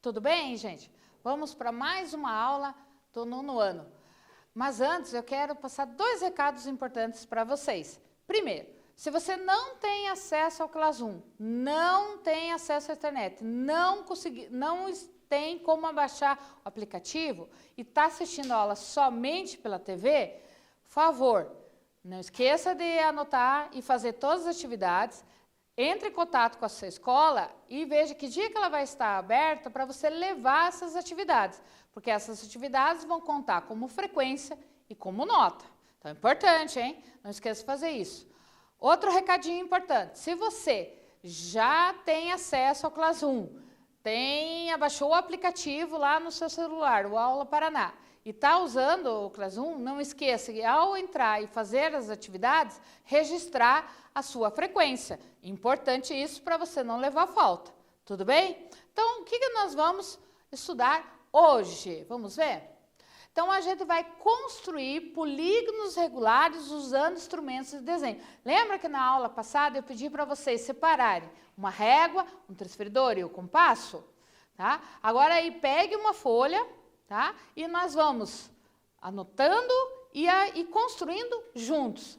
Tudo bem, gente? Vamos para mais uma aula do nono ano. Mas antes eu quero passar 2 recados importantes para vocês. Primeiro, se você não tem acesso ao Classroom, não tem acesso à internet, não tem como baixar o aplicativo e está assistindo a aula somente pela TV, por favor, não esqueça de anotar e fazer todas as atividades. Entre em contato com a sua escola e veja que dia que ela vai estar aberta para você levar essas atividades, porque essas atividades vão contar como frequência e como nota. Então é importante, hein? Não esqueça de fazer isso. Outro recadinho importante, se você já tem acesso ao Classroom, baixou o aplicativo lá no seu celular, o Aula Paraná, e está usando o Classroom, não esqueça que ao entrar e fazer as atividades, registrar a sua frequência. Importante isso para você não levar falta. Tudo bem? Então, o que nós vamos estudar hoje? Vamos ver? Então, a gente vai construir polígonos regulares usando instrumentos de desenho. Lembra que na aula passada eu pedi para vocês separarem uma régua, um transferidor e o compasso? Tá? Agora aí pegue uma folha, tá? E nós vamos anotando e construindo juntos.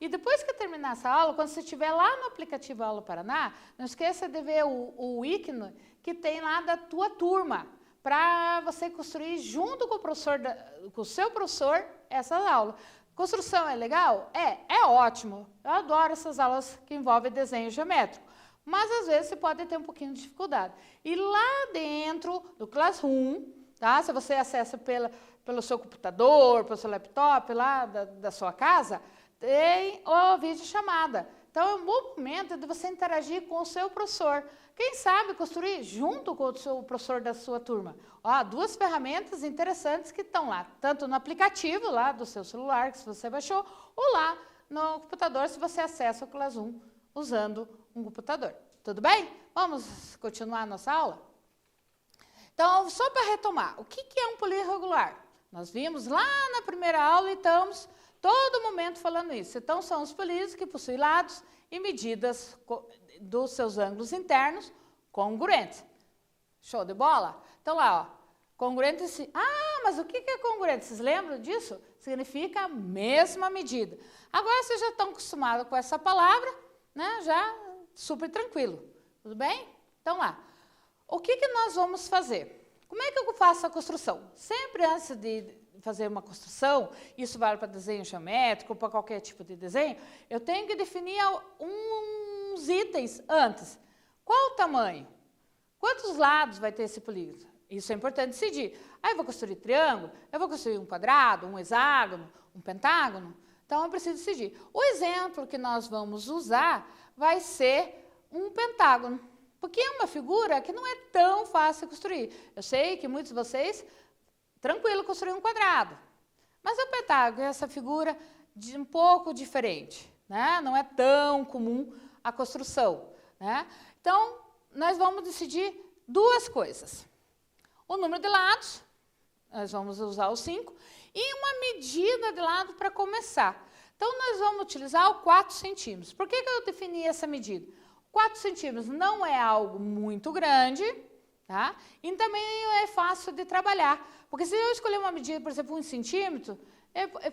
E depois que terminar essa aula, quando você estiver lá no aplicativo Aula Paraná, não esqueça de ver o ícone que tem lá da tua turma, para você construir junto com o seu professor essa aula. Construção é legal? É ótimo. Eu adoro essas aulas que envolvem desenho geométrico. Mas às vezes você pode ter um pouquinho de dificuldade. E lá dentro do Classroom, tá? Se você acessa pelo seu computador, pelo seu laptop lá da sua casa, tem a videochamada. Então é um bom momento de você interagir com o seu professor. Quem sabe construir junto com o seu professor da sua turma. 2 ferramentas interessantes que estão lá, tanto no aplicativo lá do seu celular, que você baixou, ou lá no computador, se você acessa o Classroom usando um computador. Tudo bem? Vamos continuar a nossa aula? Então, só para retomar, o que é um polígono regular? Nós vimos lá na primeira aula e estamos todo momento falando isso. Então, são os polígonos que possuem lados e medidas dos seus ângulos internos congruentes. Show de bola? Então, lá, congruente. Mas o que é congruente? Vocês lembram disso? Significa a mesma medida. Agora, vocês já estão acostumados com essa palavra, né? Já super tranquilo. Tudo bem? Então, lá. O que nós vamos fazer? Como é que eu faço a construção? Sempre antes de fazer uma construção, isso vale para desenho geométrico, para qualquer tipo de desenho, eu tenho que definir uns itens antes. Qual o tamanho? Quantos lados vai ter esse polígono? Isso é importante decidir. Eu vou construir triângulo, eu vou construir um quadrado, um hexágono, um pentágono. Então, eu preciso decidir. O exemplo que nós vamos usar vai ser um pentágono, porque é uma figura que não é tão fácil de construir. Eu sei que muitos de vocês, tranquilo construir um quadrado, mas o pentágono é essa figura um pouco diferente, né? Não é tão comum a construção, né? Então, nós vamos decidir 2 coisas. O número de lados, nós vamos usar o 5, e uma medida de lado para começar. Então, nós vamos utilizar o 4 centímetros. Por que eu defini essa medida? 4 centímetros não é algo muito grande, tá? E também é fácil de trabalhar. Porque se eu escolher uma medida, por exemplo, 1 centímetro,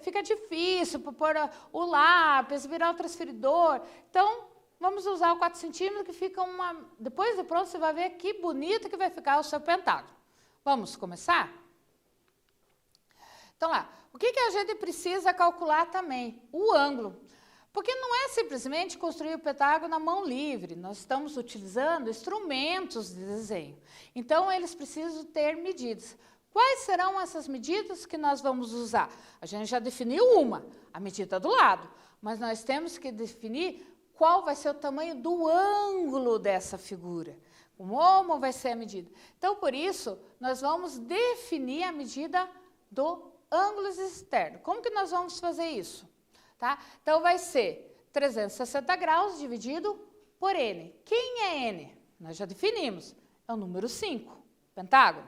fica difícil para pôr o lápis, virar o transferidor. Então, vamos usar o 4 centímetros, que fica depois de pronto, você vai ver que bonito que vai ficar o seu pentágono. Vamos começar? Então, lá, o que a gente precisa calcular também? O ângulo. Porque não é simplesmente construir o pentágono na mão livre, nós estamos utilizando instrumentos de desenho. Então, eles precisam ter medidas. Quais serão essas medidas que nós vamos usar? A gente já definiu a medida do lado, mas nós temos que definir qual vai ser o tamanho do ângulo dessa figura. Como vai ser a medida? Então, por isso, nós vamos definir a medida do ângulo externo. Como que nós vamos fazer isso? Tá? Então, vai ser 360 graus dividido por N. Quem é N? Nós já definimos. É o número 5, pentágono.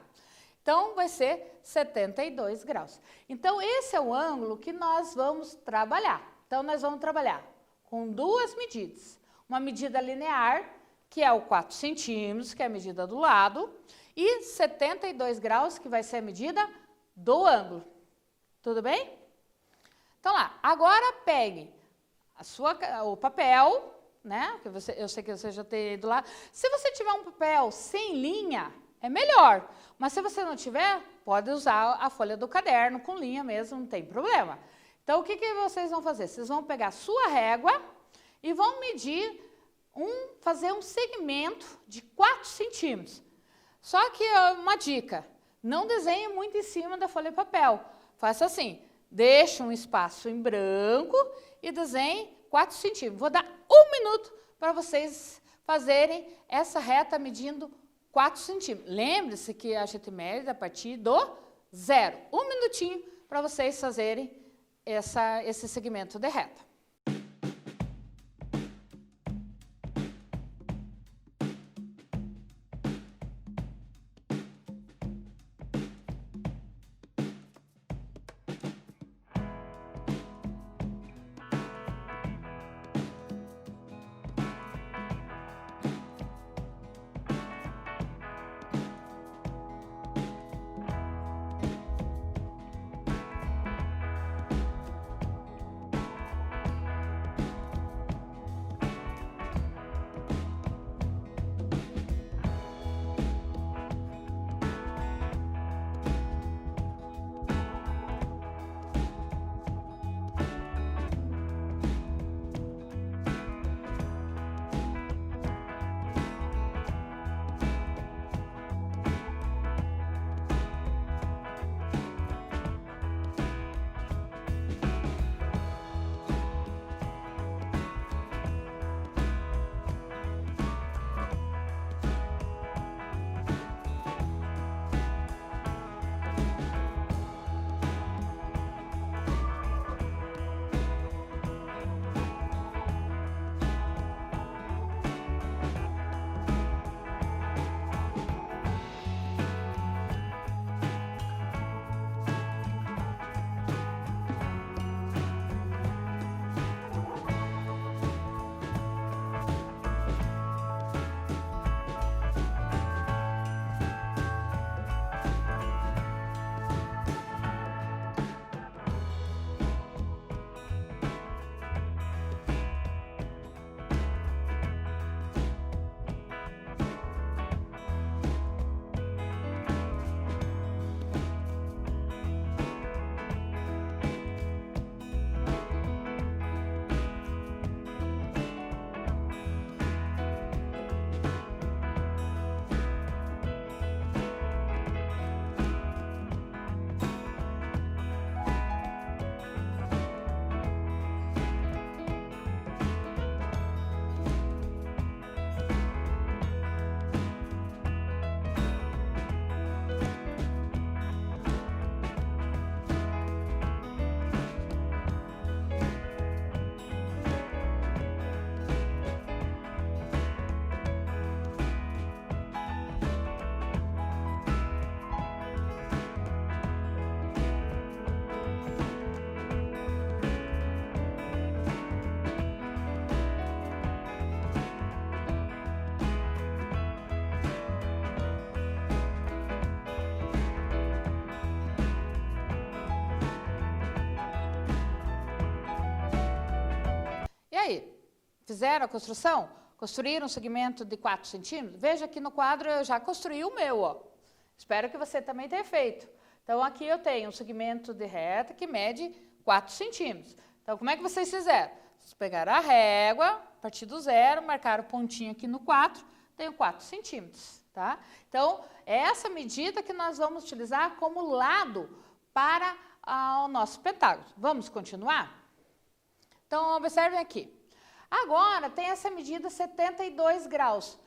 Então, vai ser 72 graus. Então, esse é o ângulo que nós vamos trabalhar. Então, nós vamos trabalhar com duas medidas. Uma medida linear, que é o 4 centímetros, que é a medida do lado, e 72 graus, que vai ser a medida do ângulo. Tudo bem? Então, lá, agora pegue o papel, né? Que eu sei que você já tem do lado. Se você tiver um papel sem linha, é melhor. Mas se você não tiver, pode usar a folha do caderno com linha mesmo, não tem problema. Então, o que vocês vão fazer? Vocês vão pegar a sua régua e vão medir, fazer um segmento de 4 centímetros. Só que uma dica, não desenhe muito em cima da folha de papel. Faça assim, deixe um espaço em branco e desenhe 4 centímetros. Vou dar 1 minuto para vocês fazerem essa reta medindo 4 centímetros. Lembre-se que a gente mede a partir do 0. 1 minutinho para vocês fazerem esse segmento de reta. E aí, fizeram a construção? Construíram um segmento de 4 centímetros? Veja aqui no quadro, eu já construí o meu, ó. Espero que você também tenha feito. Então, aqui eu tenho um segmento de reta que mede 4 centímetros. Então, como é que vocês fizeram? Vocês pegaram a régua, a partir do 0, marcaram o pontinho aqui no 4, tenho 4 centímetros, tá? Então, é essa medida que nós vamos utilizar como lado para o nosso pentágono. Vamos continuar? Então, observem aqui. Agora, tem essa medida 72 graus.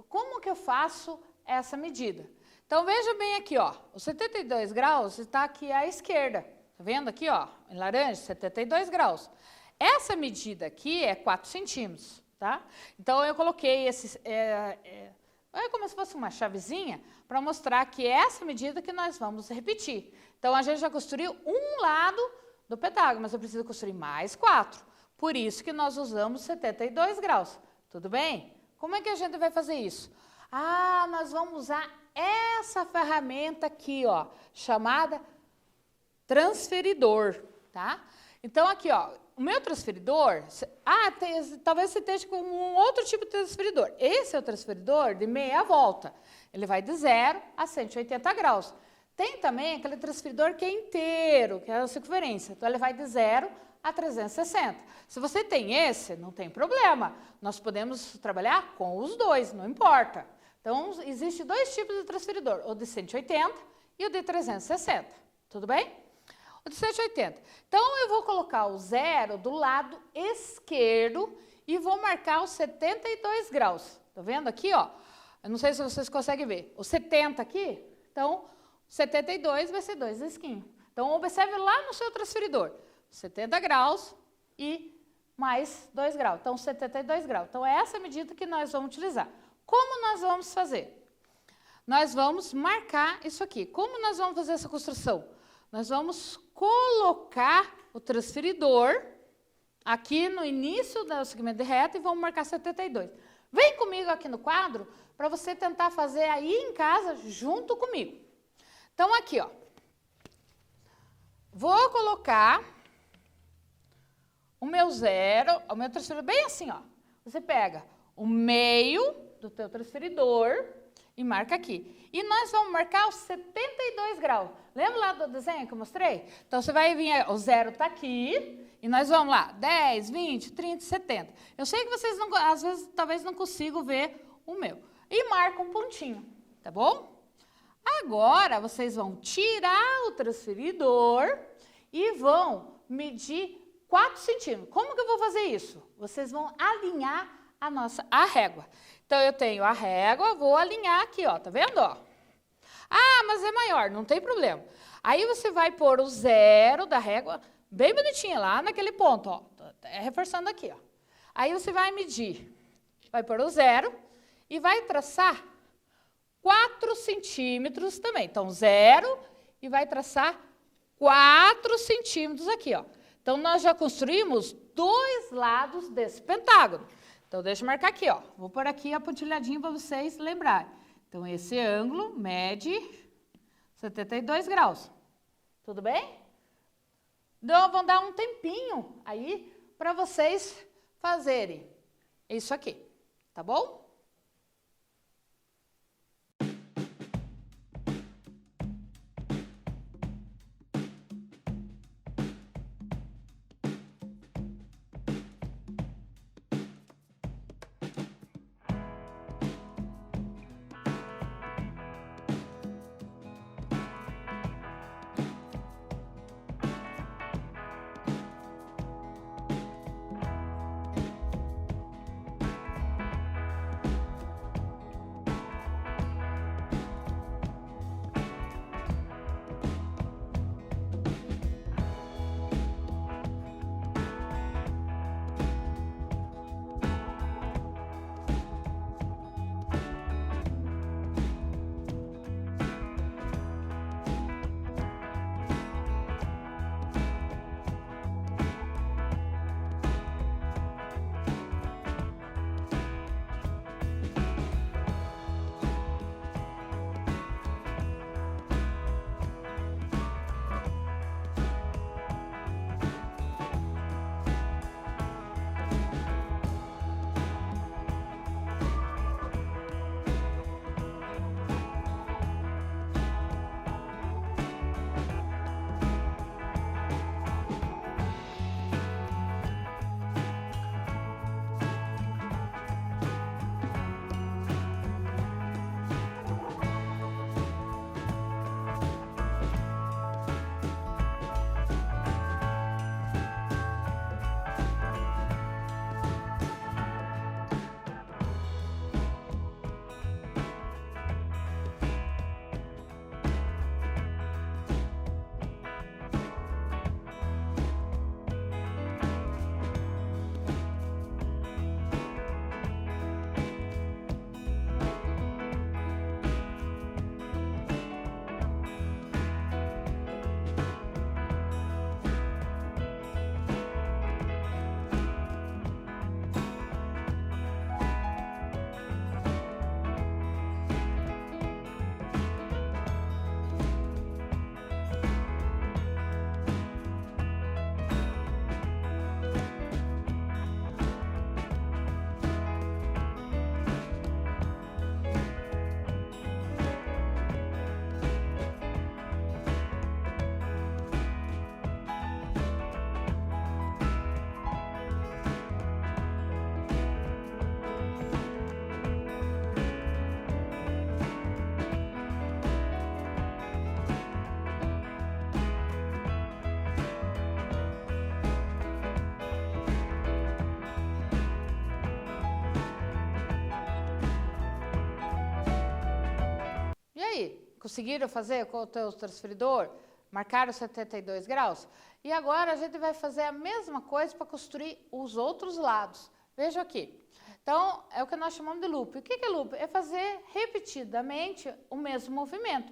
Como que eu faço essa medida? Então, veja bem aqui, ó. O 72 graus está aqui à esquerda. Tá vendo aqui, ó? Em laranja, 72 graus. Essa medida aqui é 4 centímetros, tá? Então, eu coloquei É como se fosse uma chavezinha para mostrar que é essa medida que nós vamos repetir. Então, a gente já construiu um lado do pentágono, mas eu preciso construir mais 4. Por isso que nós usamos 72 graus. Tudo bem? Como é que a gente vai fazer isso? Ah, nós vamos usar essa ferramenta aqui, ó, chamada transferidor, tá? Então, aqui, ó, o meu transferidor, talvez você esteja com um outro tipo de transferidor. Esse é o transferidor de meia volta. Ele vai de 0 a 180 graus. Tem também aquele transferidor que é inteiro, que é a circunferência. Então, ele vai de 0 a 360. Se você tem esse, não tem problema. Nós podemos trabalhar com os dois, não importa. Então, existem 2 tipos de transferidor, o de 180 e o de 360. Tudo bem? O de 180. Então, eu vou colocar o 0 do lado esquerdo e vou marcar os 72 graus. Tá vendo aqui, ó? Eu não sei se vocês conseguem ver. O 70 aqui, então, 72 vai ser 2 risquinhos. Então, observe lá no seu transferidor. 70 graus e mais 2 graus. Então, 72 graus. Então, é essa medida que nós vamos utilizar. Como nós vamos fazer? Nós vamos marcar isso aqui. Como nós vamos fazer essa construção? Nós vamos colocar o transferidor aqui no início do segmento de reta e vamos marcar 72. Vem comigo aqui no quadro para você tentar fazer aí em casa junto comigo. Então, aqui, ó. Vou colocar o meu 0, o meu transferidor bem assim, ó. Você pega o meio do teu transferidor e marca aqui. E nós vamos marcar os 72 graus. Lembra lá do desenho que eu mostrei? Então, você vai vir, o 0 está aqui, e nós vamos lá, 10, 20, 30, 70. Eu sei que vocês, não, às vezes, talvez não consigam ver o meu. E marca um pontinho, tá bom? Agora, vocês vão tirar o transferidor e vão medir 4 centímetros. Como que eu vou fazer isso? Vocês vão alinhar a régua. Então, eu tenho a régua, vou alinhar aqui, ó, tá vendo, ó? Ah, mas é maior, não tem problema. Aí, você vai pôr o 0 da régua, bem bonitinho, lá naquele ponto, ó. Reforçando aqui, ó. Aí, você vai medir, vai pôr o 0 e vai traçar 4 centímetros também. Então, 0 e vai traçar 4 centímetros aqui, ó. Então, nós já construímos 2 lados desse pentágono. Então, deixa eu marcar aqui, ó. Vou pôr aqui a pontilhadinha para vocês lembrarem. Então, esse ângulo mede 72 graus. Tudo bem? Então, vão dar um tempinho aí para vocês fazerem isso aqui. Tá bom? aí? Conseguiram fazer com o teu transferidor? Marcaram 72 graus? E agora a gente vai fazer a mesma coisa para construir os outros lados. Veja aqui. Então, é o que nós chamamos de loop. O que é loop? É fazer repetidamente o mesmo movimento.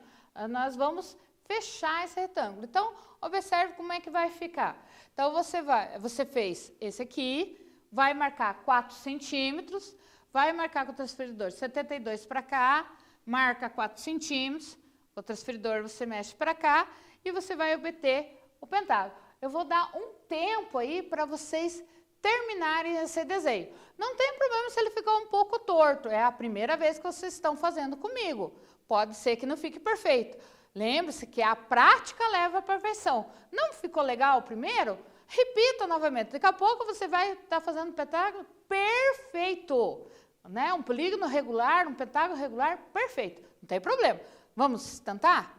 Nós vamos fechar esse retângulo. Então, observe como é que vai ficar. Então, você fez esse aqui, vai marcar 4 centímetros, vai marcar com o transferidor 72 para cá, marca 4 centímetros, o transferidor você mexe para cá e você vai obter o pentágono. Eu vou dar um tempo aí para vocês terminarem esse desenho. Não tem problema se ele ficar um pouco torto, é a primeira vez que vocês estão fazendo comigo. Pode ser que não fique perfeito. Lembre-se que a prática leva à perfeição. Não ficou legal primeiro? Repita novamente. Daqui a pouco você vai estar fazendo um pentágono perfeito. Né? Um polígono regular, um pentágono regular, perfeito. Não tem problema. Vamos tentar?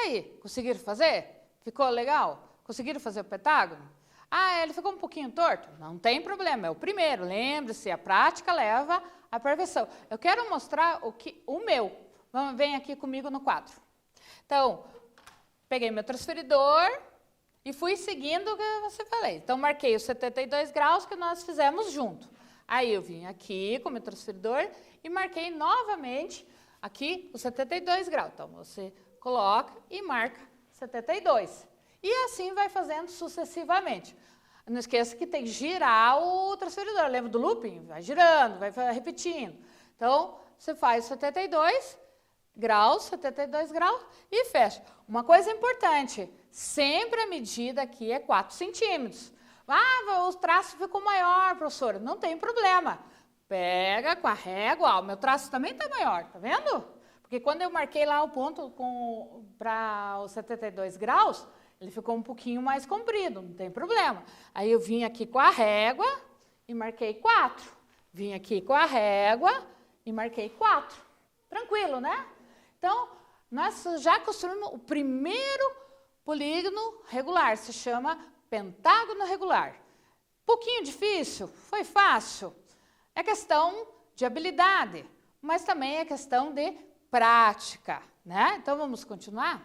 aí, conseguiram fazer? Ficou legal? Conseguiram fazer o pentágono? Ah, ele ficou um pouquinho torto? Não tem problema, é o primeiro. Lembre-se, a prática leva à perfeição. Eu quero mostrar o meu. Vem aqui comigo no quadro. Então, peguei meu transferidor e fui seguindo o que você falei. Então, marquei os 72 graus que nós fizemos junto. Aí, eu vim aqui com o meu transferidor e marquei novamente aqui os 72 graus. Então, você coloca e marca 72. E assim vai fazendo sucessivamente. Não esqueça que tem que girar o transferidor. Lembra do looping? Vai girando, vai repetindo. Então, você faz 72 graus e fecha. Uma coisa importante, sempre a medida aqui é 4 centímetros. Ah, o traço ficou maior, professora. Não tem problema. Pega com a régua, o meu traço também está maior, tá vendo? Porque quando eu marquei lá o ponto para os 72 graus, ele ficou um pouquinho mais comprido, não tem problema. Aí eu vim aqui com a régua e marquei 4. Vim aqui com a régua e marquei 4. Tranquilo, né? Então, nós já construímos o primeiro polígono regular, se chama pentágono regular. Pouquinho difícil? Foi fácil? É questão de habilidade, mas também é questão de prática, né? Então, vamos continuar?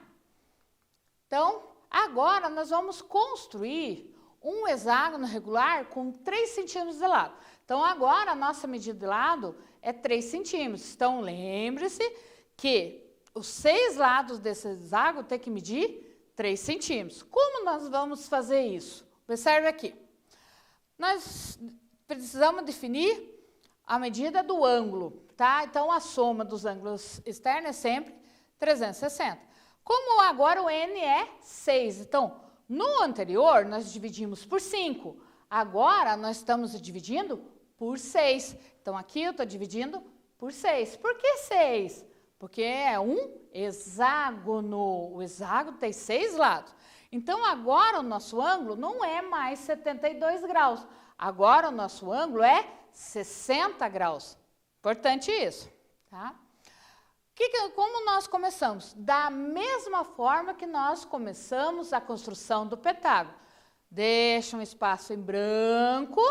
Então, agora nós vamos construir um hexágono regular com 3 centímetros de lado. Então, agora a nossa medida de lado é 3 centímetros. Então, lembre-se que os 6 lados desse hexágono tem que medir 3 centímetros. Como nós vamos fazer isso? Observe aqui. Nós precisamos definir a medida do ângulo, tá? Então, a soma dos ângulos externos é sempre 360. Como agora o N é 6, então, no anterior, nós dividimos por 5. Agora, nós estamos dividindo por 6. Então, aqui eu estou dividindo por 6. Por que 6? Porque é um hexágono. O hexágono tem 6 lados. Então, agora o nosso ângulo não é mais 72 graus. Agora o nosso ângulo é 60 graus. Importante isso, tá? Como nós começamos? Da mesma forma que nós começamos a construção do pentágono. Deixa um espaço em branco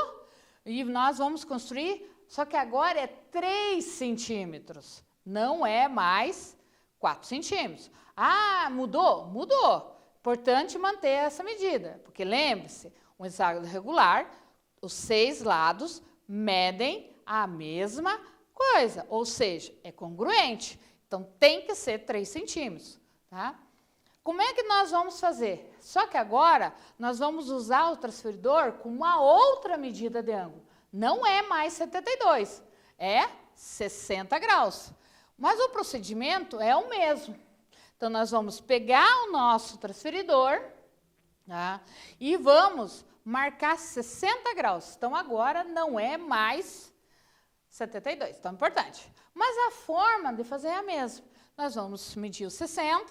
e nós vamos construir, só que agora é 3 centímetros, não é mais 4 centímetros. Ah, mudou? Mudou. Importante manter essa medida, porque lembre-se, um hexágono regular, os 6 lados medem a mesma coisa, ou seja, é congruente. Então, tem que ser 3 centímetros, tá? Como é que nós vamos fazer? Só que agora, nós vamos usar o transferidor com uma outra medida de ângulo. Não é mais 72, é 60 graus. Mas o procedimento é o mesmo. Então, nós vamos pegar o nosso transferidor, tá? E vamos marcar 60 graus. Então, agora não é mais 72, então é importante. Mas a forma de fazer é a mesma. Nós vamos medir os 60,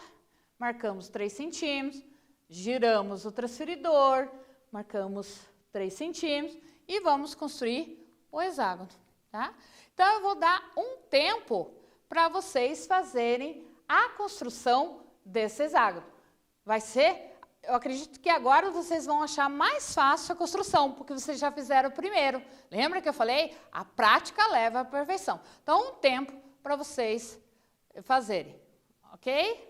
marcamos 3 centímetros, giramos o transferidor, marcamos 3 centímetros e vamos construir o hexágono, tá? Então, eu vou dar um tempo para vocês fazerem a construção desse hexágono. Vai ser, eu acredito que agora vocês vão achar mais fácil a construção, porque vocês já fizeram o primeiro. Lembra que eu falei? A prática leva à perfeição. Então, um tempo para vocês fazerem, ok?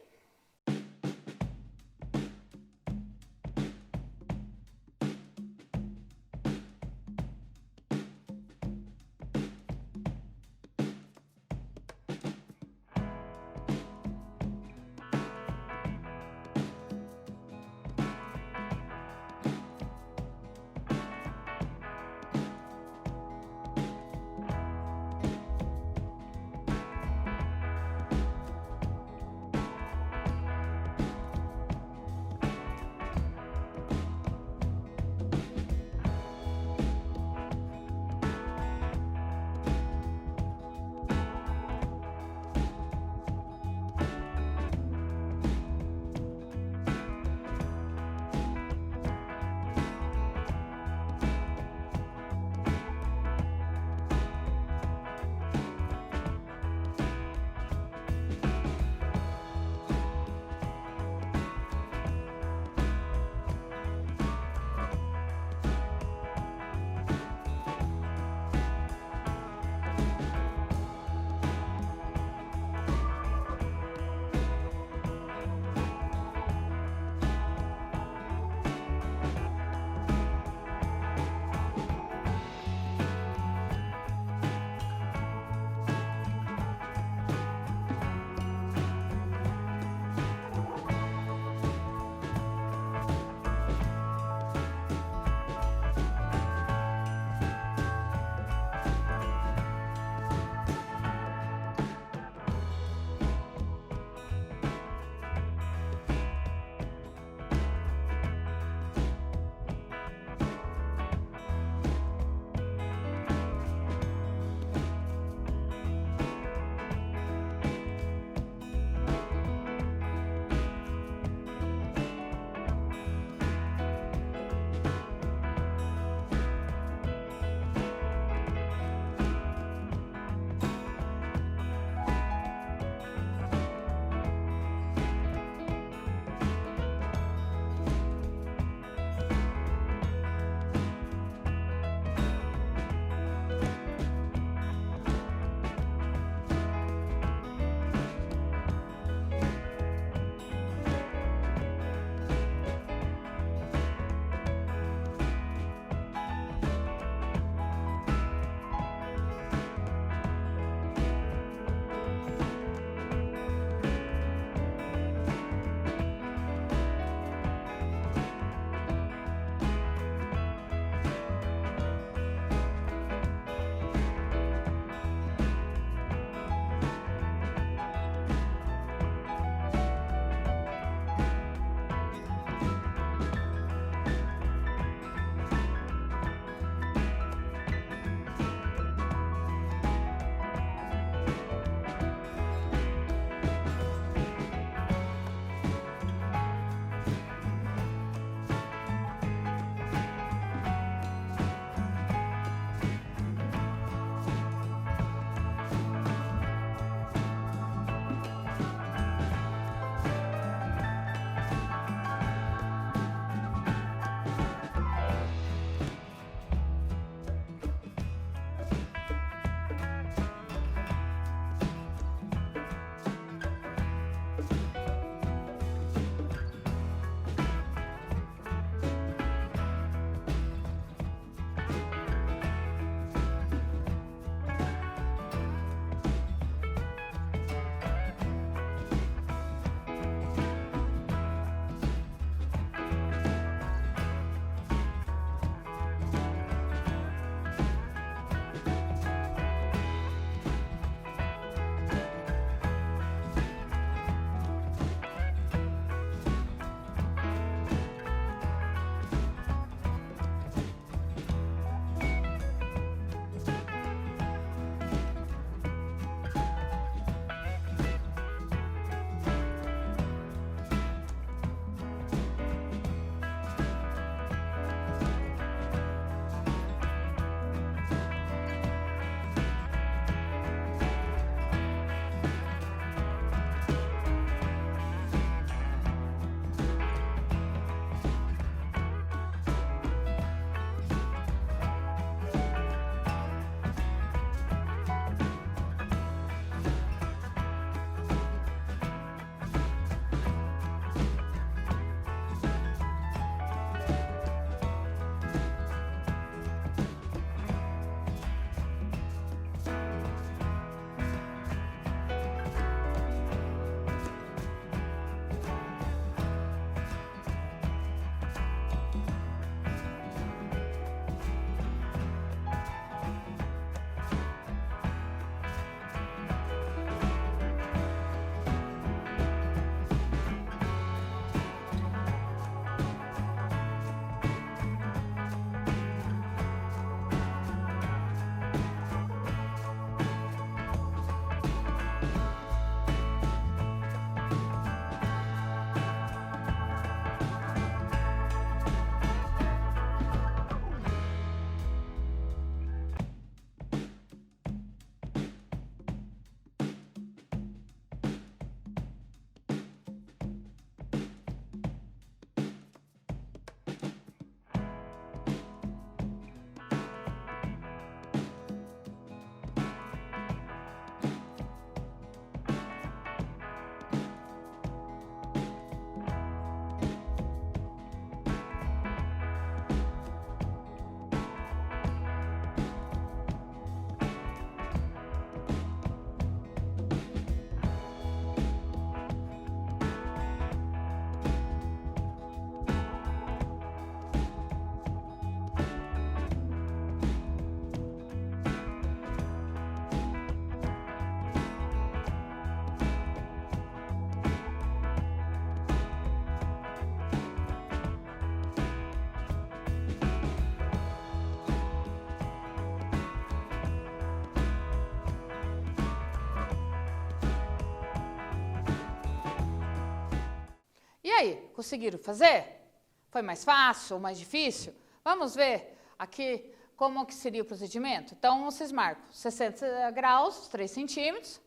aí, conseguiram fazer? Foi mais fácil ou mais difícil? Vamos ver aqui como que seria o procedimento? Então, vocês marcam 60 graus, 3 centímetros,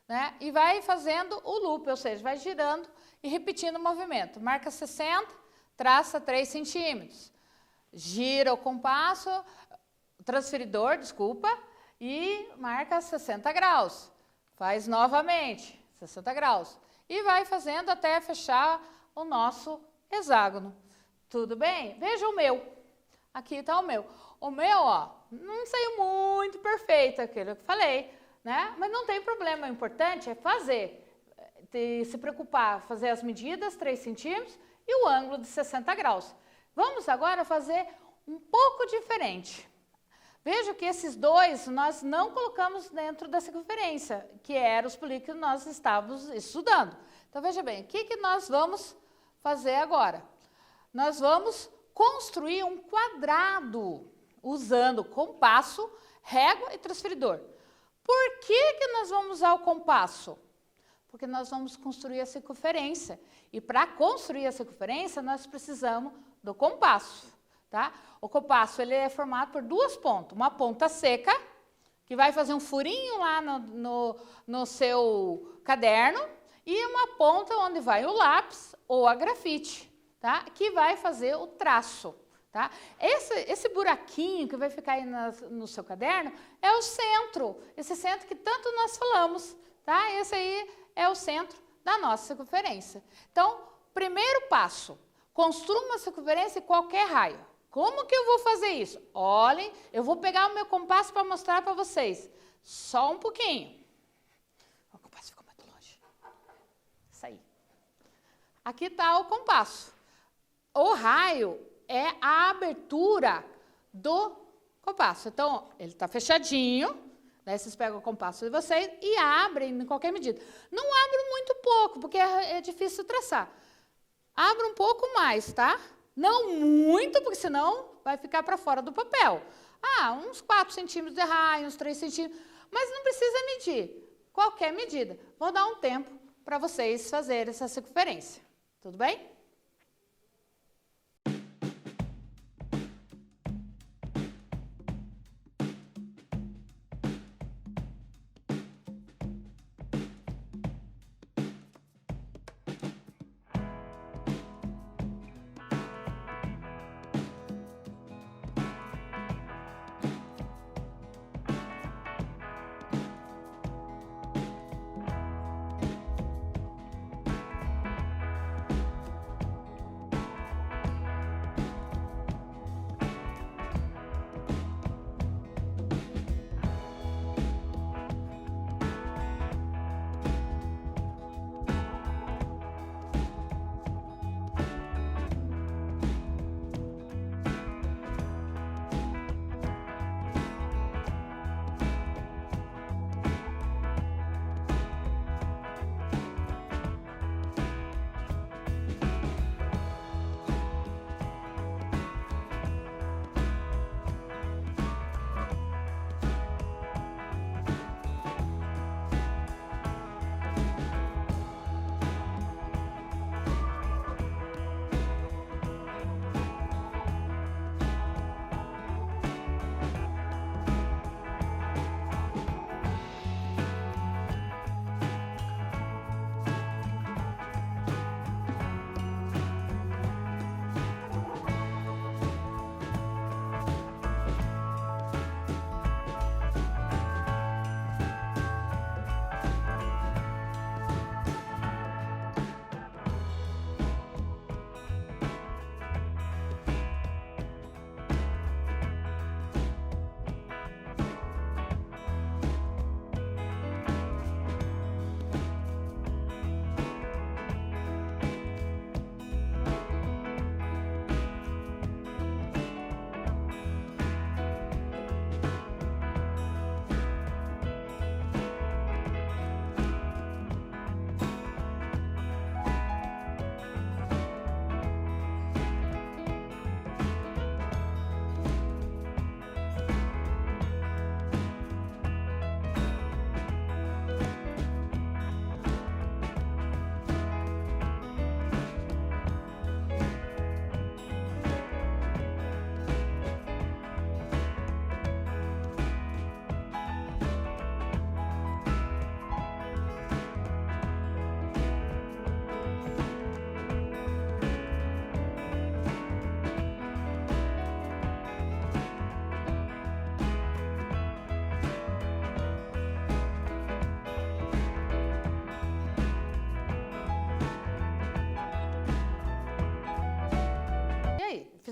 né? E vai fazendo o loop, ou seja, vai girando e repetindo o movimento. Marca 60, traça 3 centímetros. Gira o compasso, transferidor, desculpa, e marca 60 graus. Faz novamente, 60 graus. E vai fazendo até fechar o nosso hexágono. Tudo bem? Veja o meu. Aqui está o meu. O meu, ó, não saiu muito perfeito, aquilo que eu falei, né? Mas não tem problema, o importante é fazer. Se preocupar, fazer as medidas, 3 centímetros, e o ângulo de 60 graus. Vamos agora fazer um pouco diferente. Veja que esses dois nós não colocamos dentro da circunferência, que eram os polígonos que nós estávamos estudando. Então, veja bem, o que nós vamos fazer agora? Nós vamos construir um quadrado usando compasso, régua e transferidor. Por que nós vamos usar o compasso? Porque nós vamos construir a circunferência. E para construir a circunferência, nós precisamos do compasso. Tá? O compasso ele é formado por duas pontas. Uma ponta seca, que vai fazer um furinho lá no seu caderno, e uma ponta onde vai o lápis ou a grafite, tá? Que vai fazer o traço. Tá? Esse buraquinho que vai ficar aí no seu caderno é o centro, esse centro que tanto nós falamos. Tá? Esse aí é o centro da nossa circunferência. Então, primeiro passo, construa uma circunferência em qualquer raio. Como que eu vou fazer isso? Olhem, eu vou pegar o meu compasso para mostrar para vocês. Só um pouquinho. O compasso ficou muito longe. Isso aí. Aqui está o compasso. O raio é a abertura do compasso. Então, ele está fechadinho. Daí vocês pegam o compasso de vocês e abrem em qualquer medida. Não abram muito pouco, porque é difícil traçar. Abra um pouco mais, tá? Não muito, porque senão vai ficar para fora do papel. Ah, uns 4 centímetros de raio, uns 3 centímetros. Mas não precisa medir. Qualquer medida. Vou dar um tempo para vocês fazerem essa circunferência. Tudo bem?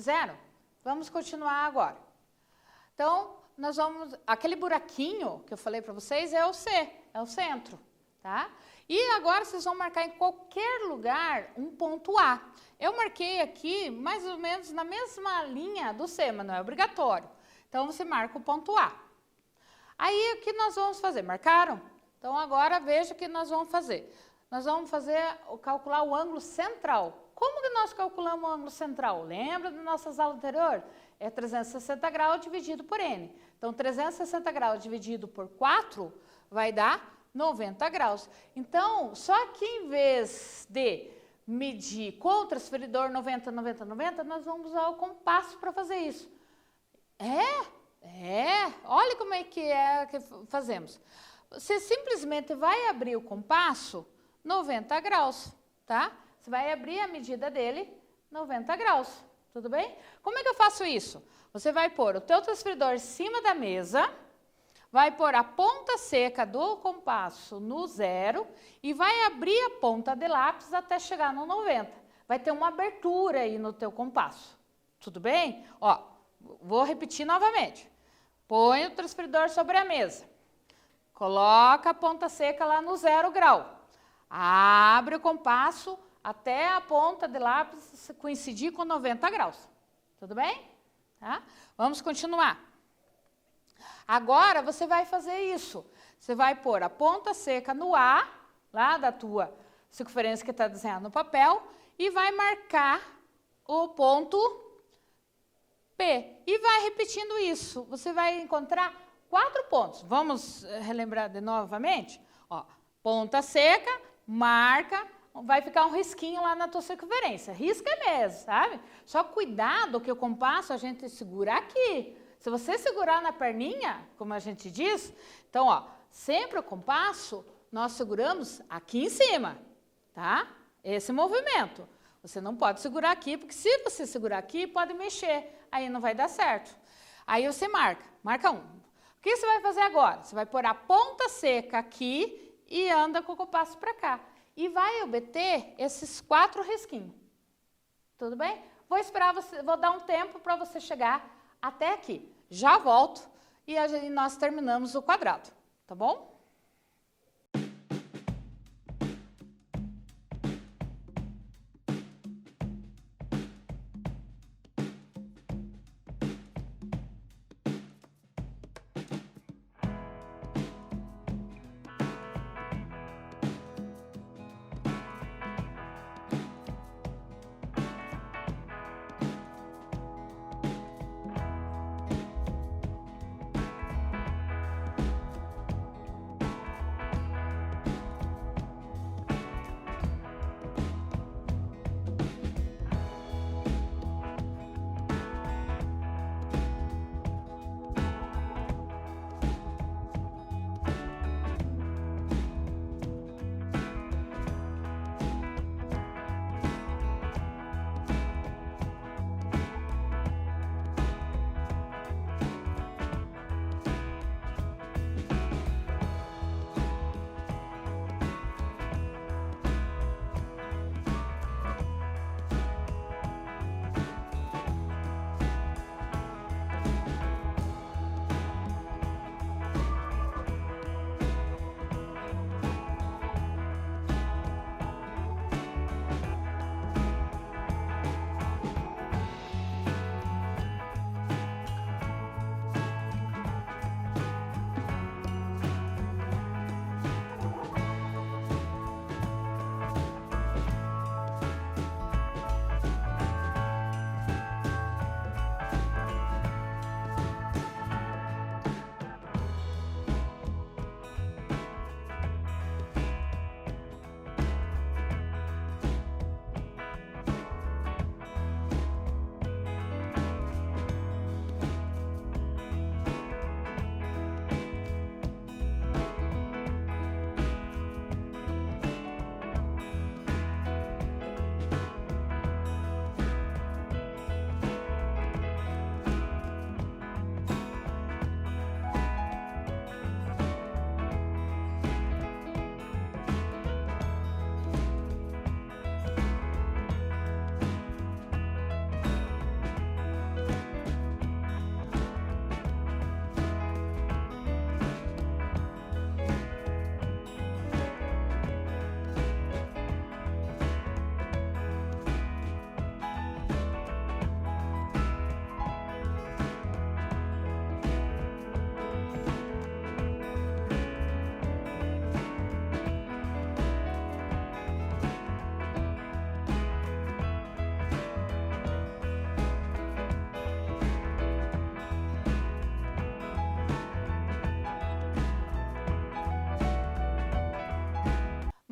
fizeram? Vamos continuar agora. Então, nós vamos... Aquele buraquinho que eu falei para vocês é o C, é o centro, tá? E agora vocês vão marcar em qualquer lugar um ponto A. Eu marquei aqui mais ou menos na mesma linha do C, mas não é obrigatório. Então, você marca o ponto A. Aí, o que nós vamos fazer? Marcaram? Então, agora veja o que nós vamos fazer. Nós vamos calcular o ângulo central. Como que nós calculamos o ângulo central? Lembra das nossas aulas anteriores? É 360 graus dividido por N. Então, 360 graus dividido por 4 vai dar 90 graus. Então, só que em vez de medir com o transferidor 90, 90, 90, nós vamos usar o compasso para fazer isso. Olha como é que fazemos. Você simplesmente vai abrir o compasso 90 graus, tá? Você vai abrir a medida dele 90 graus, tudo bem? Como é que eu faço isso? Você vai pôr o teu transferidor em cima da mesa, vai pôr a ponta seca do compasso no 0 e vai abrir a ponta de lápis até chegar no 90. Vai ter uma abertura aí no teu compasso, tudo bem? Ó, vou repetir novamente. Põe o transferidor sobre a mesa, coloca a ponta seca lá no 0 grau. Abre o compasso até a ponta de lápis coincidir com 90 graus. Tudo bem? Tá? Vamos continuar. Agora, você vai fazer isso. Você vai pôr a ponta seca no A, lá da tua circunferência que está desenhada no papel, e vai marcar o ponto P. E vai repetindo isso. Você vai encontrar 4 pontos. Vamos relembrar novamente? Ó, ponta seca, marca, vai ficar um risquinho lá na tua circunferência. Risca mesmo, sabe? Só cuidado que o compasso a gente segura aqui. Se você segurar na perninha, como a gente diz, então, ó, sempre o compasso nós seguramos aqui em cima, tá? Esse movimento. Você não pode segurar aqui, porque se você segurar aqui, pode mexer, aí não vai dar certo. Aí você marca 1. O que você vai fazer agora? Você vai pôr a ponta seca aqui e anda com o compasso para cá. E vai obter esses 4 risquinhos. Tudo bem? Vou esperar você, vou dar um tempo para você chegar até aqui. Já volto e nós terminamos o quadrado, tá bom?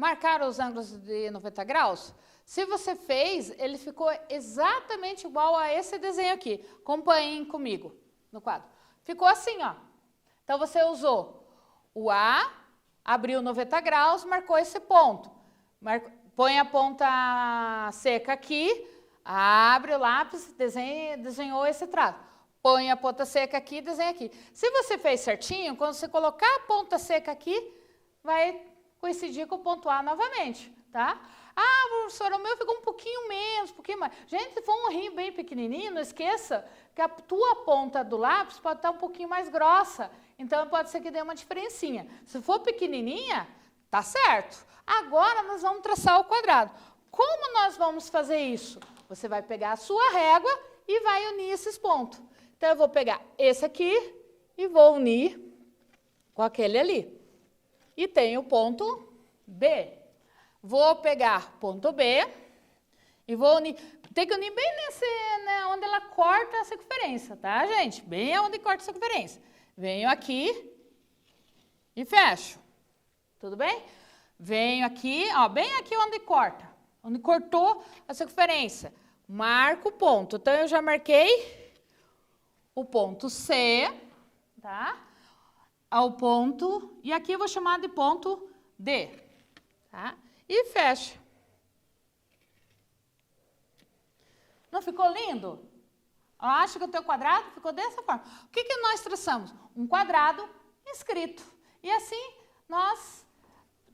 Marcaram os ângulos de 90 graus? Se você fez, ele ficou exatamente igual a esse desenho aqui. Acompanhem comigo no quadro. Ficou assim, ó. Então, você usou o A, abriu 90 graus, marcou esse ponto. Põe a ponta seca aqui, abre o lápis, desenhou esse traço. Põe a ponta seca aqui, desenha aqui. Se você fez certinho, quando você colocar a ponta seca aqui, vai coincidir com o ponto A novamente, tá? Ah, professora, o meu ficou um pouquinho menos, um pouquinho mais. Gente, se for um rim bem pequenininho, não esqueça que a tua ponta do lápis pode estar um pouquinho mais grossa. Então, pode ser que dê uma diferencinha. Se for pequenininha, tá certo. Agora, nós vamos traçar o quadrado. Como nós vamos fazer isso? Você vai pegar a sua régua e vai unir esses pontos. Então, eu vou pegar esse aqui e vou unir com aquele ali. E tem o ponto B. Vou pegar ponto B e vou unir. Tem que unir bem nesse, né, onde ela corta a circunferência, tá, gente? Bem onde corta a circunferência. Venho aqui e fecho. Tudo bem? Venho aqui, ó, bem aqui onde corta. Onde cortou a circunferência. Marco o ponto. Então, eu já marquei o ponto C, tá? Ao ponto, e aqui eu vou chamar de ponto D, tá? E fecha. Não ficou lindo? Eu acho que o teu quadrado ficou dessa forma. O que que nós traçamos? Um quadrado escrito. E assim, nós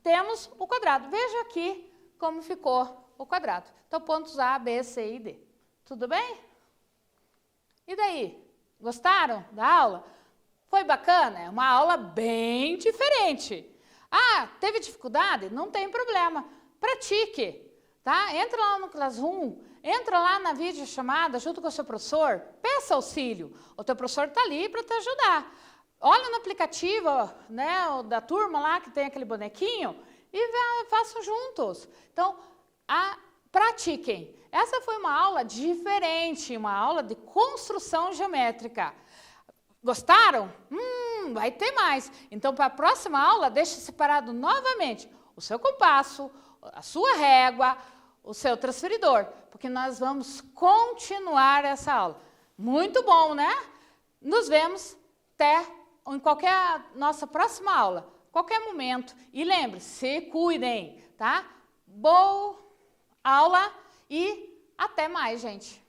temos o quadrado. Veja aqui como ficou o quadrado. Então, pontos A, B, C e D. Tudo bem? E daí? Gostaram da aula? Foi bacana? É uma aula bem diferente. Ah, teve dificuldade? Não tem problema. Pratique, tá? Entra lá no Classroom, entra lá na videochamada junto com o seu professor, peça auxílio. O teu professor está ali para te ajudar. Olha no aplicativo, né, da turma lá que tem aquele bonequinho e façam juntos. Então, pratiquem. Essa foi uma aula diferente, uma aula de construção geométrica. Gostaram? Vai ter mais. Então, para a próxima aula, deixe separado novamente o seu compasso, a sua régua, o seu transferidor, porque nós vamos continuar essa aula. Muito bom, né? Nos vemos até em qualquer nossa próxima aula, qualquer momento. E lembre, se cuidem, tá? Boa aula e até mais, gente.